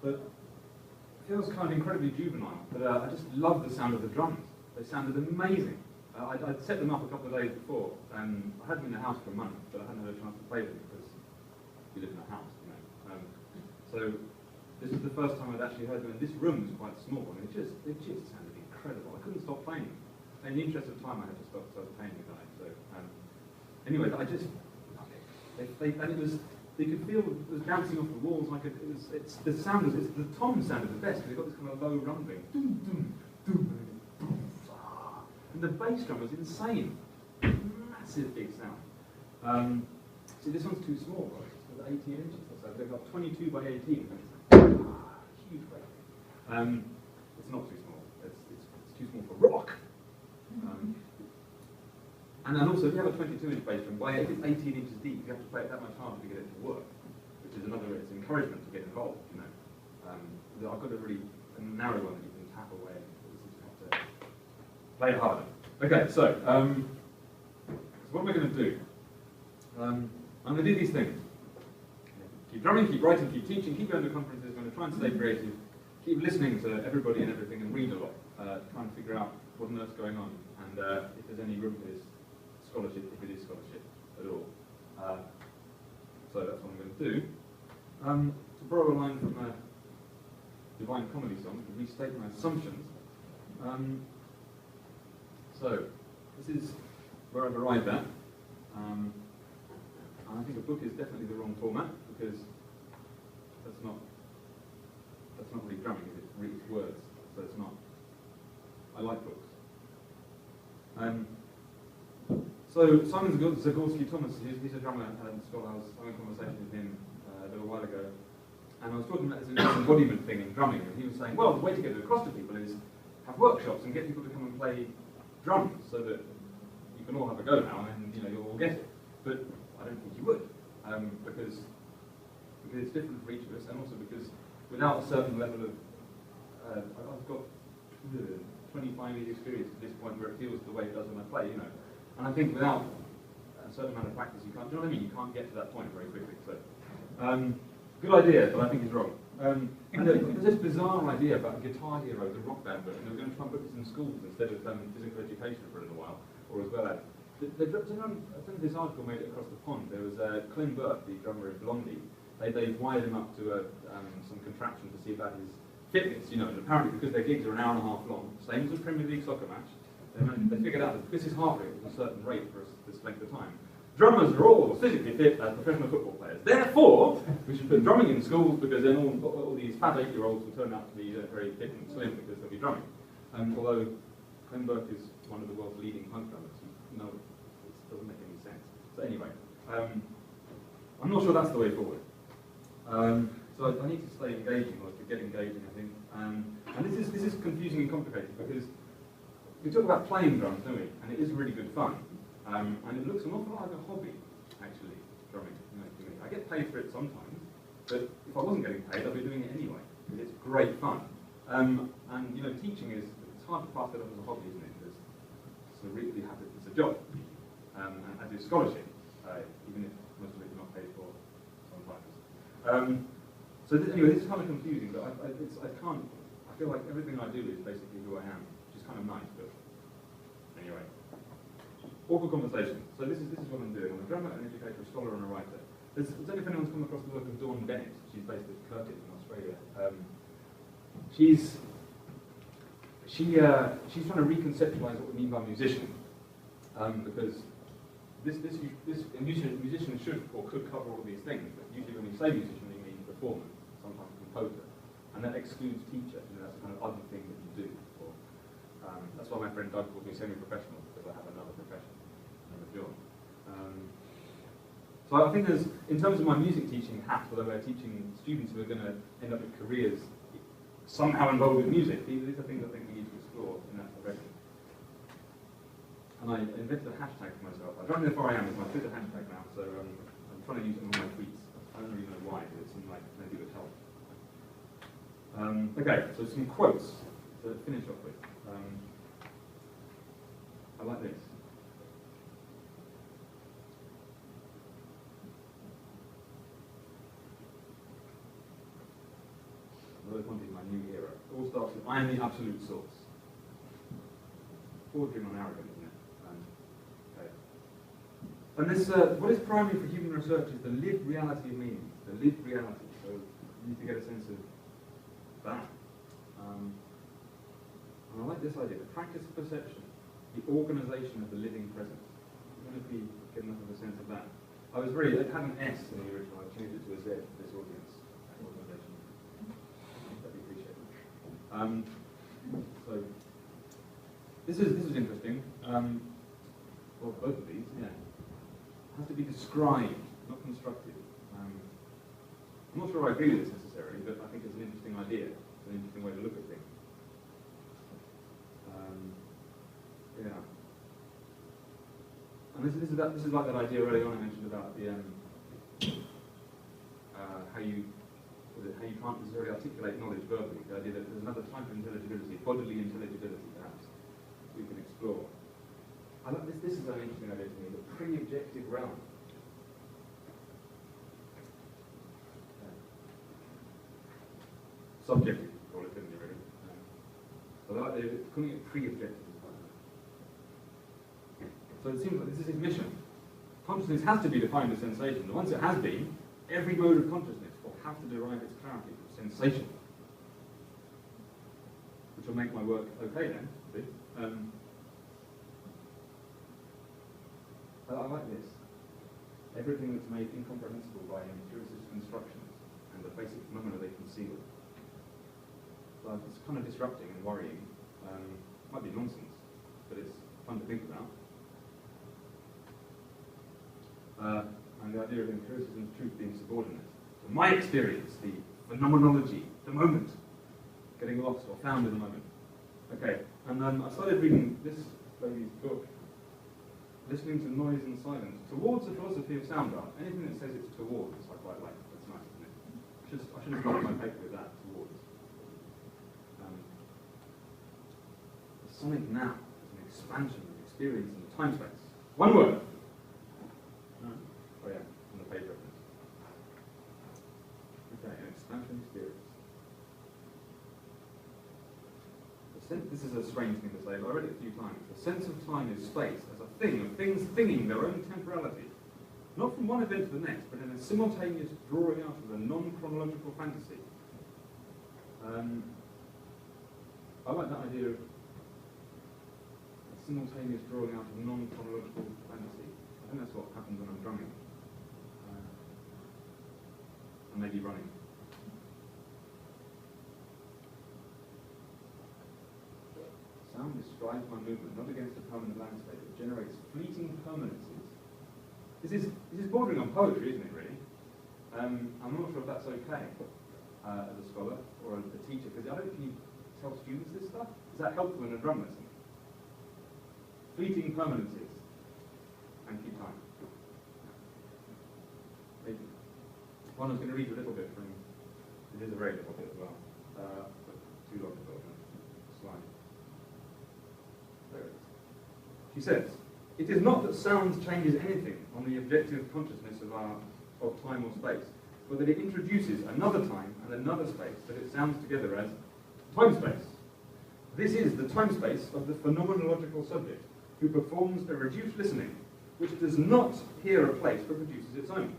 Speaker 2: but it feels kind of incredibly juvenile. But I just love the sound of the drums. They sounded amazing. I'd set them up a couple of days before, and I had them in the house for a month, but I hadn't had a chance to play them because we live in a house, you know. So this was the first time I'd actually heard them, and this room was quite small, and it just sounded incredible. I couldn't stop playing them. In the interest of time, I had to stop playing the guy. So anyway, I just they could feel it was bouncing off the walls. Like the sound was the tom sounded the best because it got this kind of low rumbling. Doom, doom, doom. And the bass drum was insane. Massive big sound. See, this one's too small, right? It's 18 inches or so. They've got 22 by 18. Huge weight. It's not too small. It's too small for rock. And also, if you have a 22-inch bass drum, if it's 18 inches deep, you have to play it that much harder to get it to work, which is it's encouragement to get involved, you know. I've got a narrow one that you can tap away. Play harder. Okay, so what am I going to do? I'm going to do these things. Keep drumming, keep writing, keep teaching, keep going to conferences. I'm going to try and stay creative, keep listening to everybody and everything, and read a lot, try and figure out what on earth's going on, and if there's any room for this scholarship, if it is scholarship at all. So that's what I'm going to do. To borrow a line from a Divine Comedy song, to restate my assumptions. So, this is where I've arrived at. And I think a book is definitely the wrong format because that's not really drumming, is it? It's words, so it's not. I like books. So Simon Zagorski-Thomas, he's a drummer and scholar. I was having a conversation with him a little while ago, and I was talking about this embodiment thing in drumming, and he was saying, well, the way to get it across to people is have workshops and get people to come and play drums so that you can all have a go now and you'll all get it. But I don't think you would, because it's different for each of us, and also because without a certain level of I've got 25 years experience at this point where it feels the way it does when I play, and I think without a certain amount of practice you can't, do you know what I mean? You can't get to that point very quickly. So good idea, but I think it's wrong. And there's this bizarre idea about Guitar Hero, the rock band, and they were going to try and put this in schools instead of physical education for a little while, or as well as. I think this article made it across the pond. There was Clint Burke, the drummer of Blondie. They wired him up to some contraption to see about his fitness, and apparently because their gigs are an hour and a half long, same as a Premier League soccer match, they figured out that because his heart rate was a certain rate for this length of time, drummers are all physically fit as professional football players. Therefore, we should put drumming in schools because then all these fat 8-year-olds will turn out to be very fit and slim because they'll be drumming. Although Clint Burke is one of the world's leading punk drummers, no, it doesn't make any sense. So anyway, I'm not sure that's the way forward. So I need to stay engaging, or to get engaging, I think. And this is confusing and complicated because we talk about playing drums, don't we? And it is really good fun. And it looks an awful lot like a hobby, actually, drumming. I get paid for it sometimes, but if I wasn't getting paid, I'd be doing it anyway, because it's great fun. And teaching it's hard to pass that off as a hobby, isn't it? Because it's a job. And as is scholarship, even if most of it is not paid for sometimes. Anyway, this is kind of confusing, but I feel like everything I do is basically who I am, which is kind of nice, but anyway. Awkward conversation. So this is what I'm doing. I'm a drummer, an educator, a scholar, and a writer. I don't know if anyone's come across the work of Dawn Bennett. She's based at Curtin in Australia. She's trying to reconceptualize what we mean by musician, because a musician should or could cover all these things. But usually, when we say musician, we mean performer, sometimes composer, and that excludes teacher. That's the kind of other thing that you do. That's why my friend Doug calls me semi-professional, because I have another profession, another job. So I think in terms of my music teaching hat, although we're teaching students who are going to end up with careers somehow involved with music, these are things I think we need to explore in that direction. And I invented a hashtag for myself. I don't know if I am is my Twitter hashtag now, so I'm trying to use it on my tweets. I don't really know why, but it seemed like maybe it would help. Okay, so some quotes to finish off with. I like this. another quantity in my new era. It all starts with, I am the absolute source. Bordering on arrogant, isn't it? Okay. And this, what is primary for human research is the lived reality of meaning, the lived reality. So you need to get a sense of that. And I like this idea, the practice of perception, the organisation of the living present. I wonder if we get enough of a sense of that. I had an S in the original, I changed it to a Z for this audience. Organisation. That'd be appreciated. So, this is interesting. Well, both of these, yeah. It has to be described, not constructed. I'm not sure I agree with this necessarily, but I think it's an interesting idea. It's an interesting way to look at things. Yeah. And this is like that idea earlier on I mentioned about the how you can't necessarily articulate knowledge verbally. The idea that there's another type of intelligibility, bodily intelligibility, perhaps, we can explore. I like this. This is an interesting idea to me. The pre-objective realm. Subjective, you call it, didn't you, really? So I like the calling it pre-objective. So it seems like this is his mission. Consciousness has to be defined as sensation. And once it has been, every mode of consciousness will have to derive its clarity from sensation. Which will make my work okay then. See? I like this. Everything that's made incomprehensible by empiricist constructions and the basic phenomena they conceal. So it's kind of disrupting and worrying. Might be nonsense, but it's fun to think about. And the idea of empiricism of truth being subordinate. So my experience, the phenomenology, the moment, getting lost or found in the moment. Okay, and I started reading this lady's book, Listening to Noise and Silence, Towards the Philosophy of Sound Art. Anything that says it's towards, I quite like. That's nice, isn't it? I should have started my paper with that, towards. The sonic now is an expansion of experience in the time-space. One word. Oh yeah, on the page reference. Okay, an expansion experience. This is a strange thing to say, but I read it a few times. The sense of time is space as a thing of things thinging their own temporality, not from one event to the next, but in a simultaneous drawing out of a non-chronological fantasy. I like that idea of a simultaneous drawing out of non-chronological fantasy. I think that's what happens when I'm drumming. And maybe running. Sound describes my movement, not against a permanent landscape. It generates fleeting permanencies. This is bordering on poetry, isn't it, really? I'm not sure if that's okay as a scholar or a teacher, because I don't think you tell students this stuff. Is that helpful in a drum lesson? Fleeting permanencies. And keep time. Maybe. One I was going to read a little bit from, it is a very little bit as well, but too long to go on a slide. There it is. She says, it is not that sound changes anything on the objective consciousness of time or space, but that it introduces another time and another space that it sounds together as time-space. This is the time-space of the phenomenological subject, who performs a reduced listening, which does not hear a place but produces its own.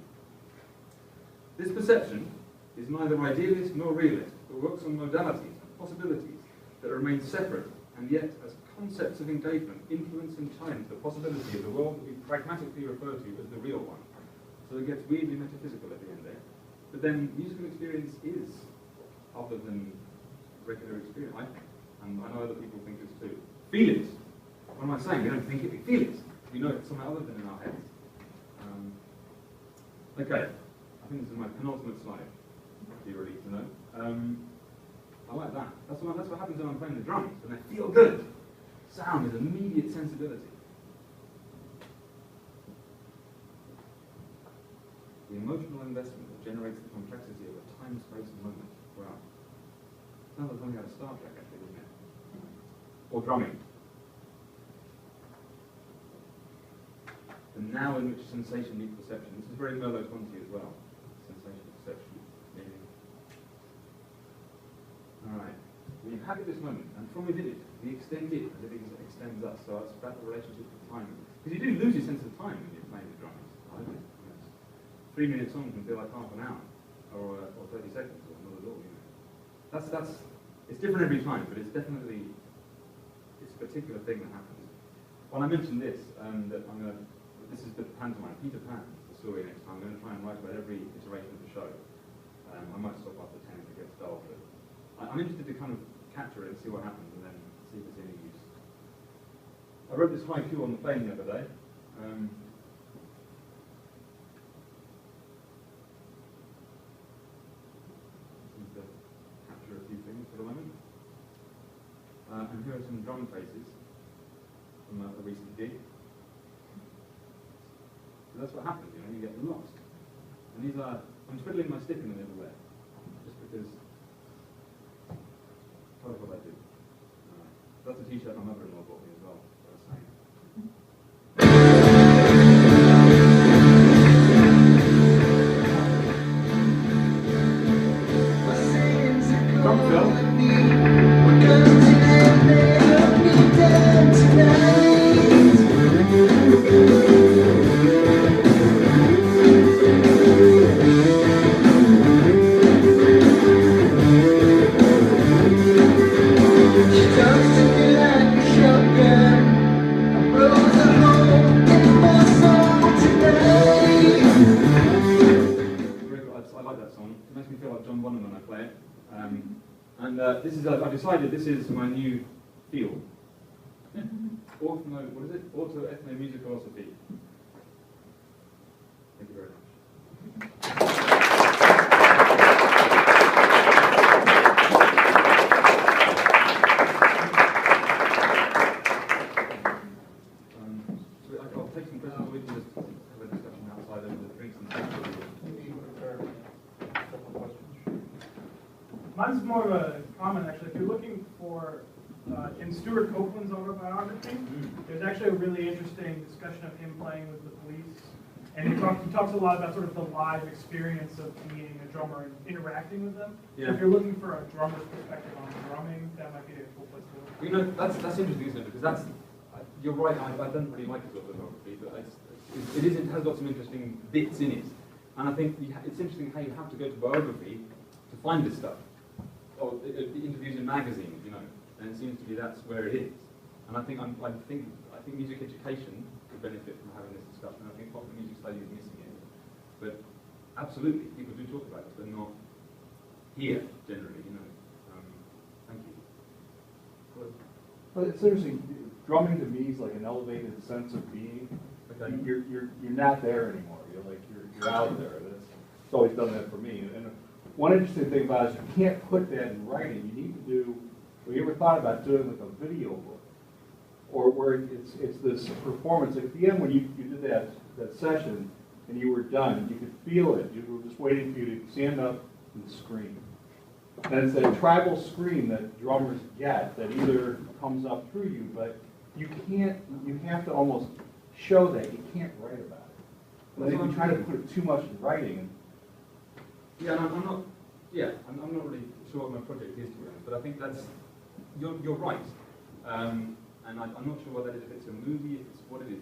Speaker 2: This perception is neither idealist nor realist, but works on modalities and possibilities that remain separate and yet as concepts of engagement influence and challenge the possibility of the world that we pragmatically refer to as the real one. So it gets weirdly metaphysical at the end there. But then musical experience is other than regular experience, I think. And I know other people think this too. Feel it. What am I saying? We don't think it, we feel it. We know it somehow other than in our heads. Okay. I think this is my penultimate slide, if you're ready to know. I like that. That's what happens when I'm playing the drums, when they feel good. Sound is immediate sensibility. The emotional investment that generates the complexity of a time, space, and moment. Wow. Sounds like something out of Star Trek, actually, doesn't it? Or drumming. The now in which sensation meets perception. This is very Merleau-Ponty as well. Sensation, perception, meaning. We inhabit this moment, and from within it, we extend it as it extends us. So it's about the relationship with time. Because you do lose your sense of time when you're playing the drums. I don't know. 3 minute song can feel like half an hour, or 30 seconds, or not at all. You know, it's different every time, but it's definitely a particular thing that happens. When I mentioned this, this is the pantomime, Peter Pan, the story next time. I'm going to try and write about every iteration of the show. I might stop after 10 if it gets dull, but I'm interested to kind of capture it and see what happens, and then see if it's any use. I wrote this haiku on the plane the other day. To capture a few things for the moment. And here are some drum faces from a recent gig. So that's what happens, you know, you get lost. And these are, I'm twiddling my stick in them everywhere, just because part of what I do. That's a t-shirt my mother-in-law bought me as well, for the same. Drum fill. I've decided this is my new field. Autoethnomusicalosophy. Thank you very much. I'll take some questions, or we can just have a discussion outside over the drinks and things.
Speaker 3: Mine's more of a comment, actually. If you're looking for, in Stuart Copeland's autobiography, there's actually a really interesting discussion of him playing with the Police. And he talks a lot about sort of the live experience of being a drummer and interacting with them.
Speaker 2: Yeah.
Speaker 3: So if you're looking for a drummer's perspective on drumming, that might be a cool place to look.
Speaker 2: You know, that's interesting, isn't it? Because you're right, I don't really like his autobiography, but it has got some interesting bits in it. And I think it's interesting how you have to go to biography to find this stuff. Or interviews in magazines, you know, and it seems to be that's where it is. And I think music education could benefit from having this discussion. I think popular music studies is missing it. But absolutely, people do talk about it, but not here generally, you know. Thank you.
Speaker 4: Well, it's interesting. Drumming to me is like an elevated sense of being.
Speaker 2: Okay.
Speaker 4: You're not there anymore. You're out there. It's always done that for me. And one interesting thing about it is you can't put that in writing. You need to do. Have you ever thought about doing like a video book, or where it's this performance? Like at the end when you did that session and you were done, you could feel it. You were just waiting for you to stand up and scream. And it's that tribal scream that drummers get that either comes up through you, but you can't. You have to almost show that. You can't write about it. And I think we try to put it too much in writing.
Speaker 2: Yeah, and I'm not really sure what my project is, to be honest, but I think that's, you're right. And I'm not sure what that is, if it's a movie, if it's what it is,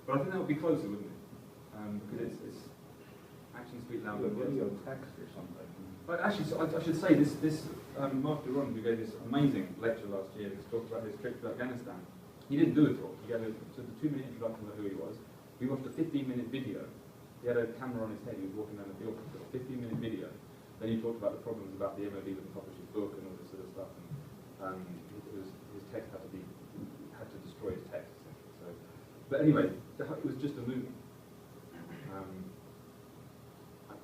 Speaker 2: but I think that would be closer, wouldn't it? Because it's actions speak louder than words.
Speaker 4: Video text or something.
Speaker 2: But actually, so I should say, this Mark Ferber, who gave this amazing lecture last year, to talk about his trip to Afghanistan, he didn't do a talk. He gave a 2-minute introduction to who he was. We watched a 15-minute video. He had a camera on his head, he was walking down the field, a 15-minute video. Then he talked about the problems about the MOD with the publishing book and all this sort of stuff. And his text had to destroy his text, essentially. So, but anyway, it was just a movie.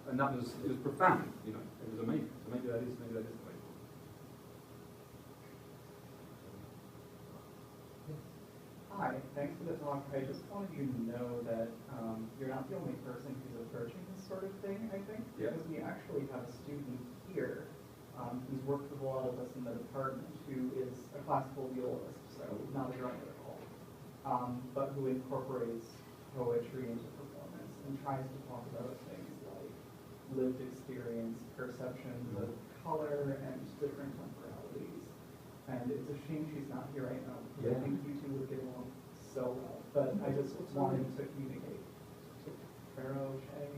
Speaker 2: And it was profound, you know, it was amazing. So maybe that is the way.
Speaker 5: Hi, thanks for the talk. I just wanted you to know that you're not the only person who's approaching this sort of thing, I think, because we actually have a student here who's worked with a lot of us in the department who is a classical violist, so not a drummer at all, but who incorporates poetry into performance and tries to talk about things like lived experience, perceptions of color, and different temporalities. And it's a shame she's not here right now, because
Speaker 2: Yeah.
Speaker 5: I think you two would get along so well. But I just wanted to communicate. Pharaoh, Shay.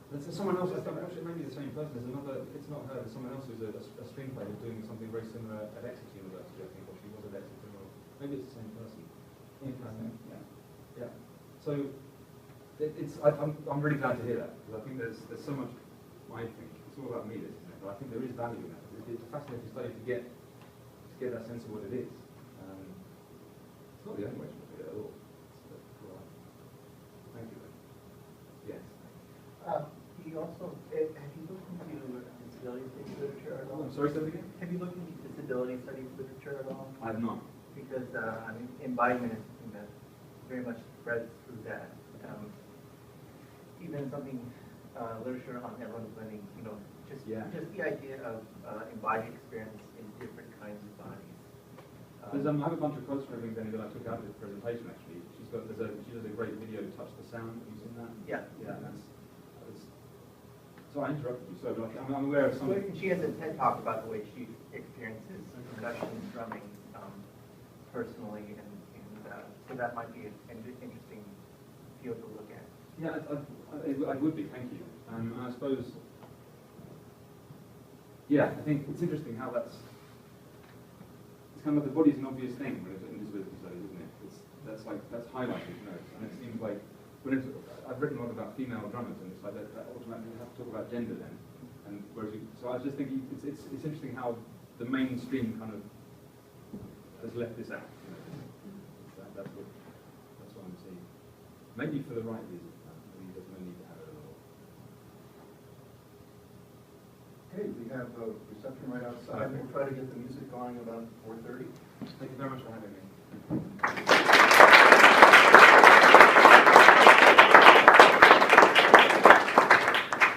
Speaker 2: There's someone else, I think actually maybe the same person, there's another, if it's not her, there's someone else who's a screenplay who's doing something very similar at Exeter University, I think, or she was at Exeter, or maybe it's the same person.
Speaker 5: Interesting, yeah.
Speaker 2: Yeah. So, I'm really glad to hear that, because I think there's so much, I think, it's all about me, this, isn't it? But I think there is value in that. It's a fascinating study to get that sense of what it is. It's not the only way to look at it at all. Thank you. Yes.
Speaker 1: He also, have you looked into disability studies literature at all?
Speaker 2: I'm sorry, say that again?
Speaker 1: Have you looked into disability studies literature at all?
Speaker 2: I have not.
Speaker 1: Because I mean, embodiment is something that very much spreads through that. Even something literature on everyone's learning, you know, just the idea of embodied experience in different kinds of bodies.
Speaker 2: I have a bunch of quotes from everything Benny that I took out of this presentation actually. She does a great video, Touch the Sound. Have you seen that?
Speaker 1: Yeah.
Speaker 2: Yeah, that's so I interrupted you, so but I'm aware of some.
Speaker 1: She has a TED talk about the way she experiences percussion drumming personally, and so that might be an interesting field to look at.
Speaker 2: Yeah, I would be, thank you. And I suppose, yeah, I think it's interesting how it's kind of like the body's an obvious thing when it's in disability studies, isn't it? That's highlighted, you know, and it seems like, I've written a lot about female drummers, and it's like that automatically we have to talk about gender then. And whereas so I was just thinking, it's interesting how the mainstream kind of has left this out. You know? That's what I'm seeing. Maybe for the right reason. Maybe there's no need to have it at all.
Speaker 1: Okay, we have a reception right outside. We'll try to get the music going about 4:30.
Speaker 2: Thank you very much for having me.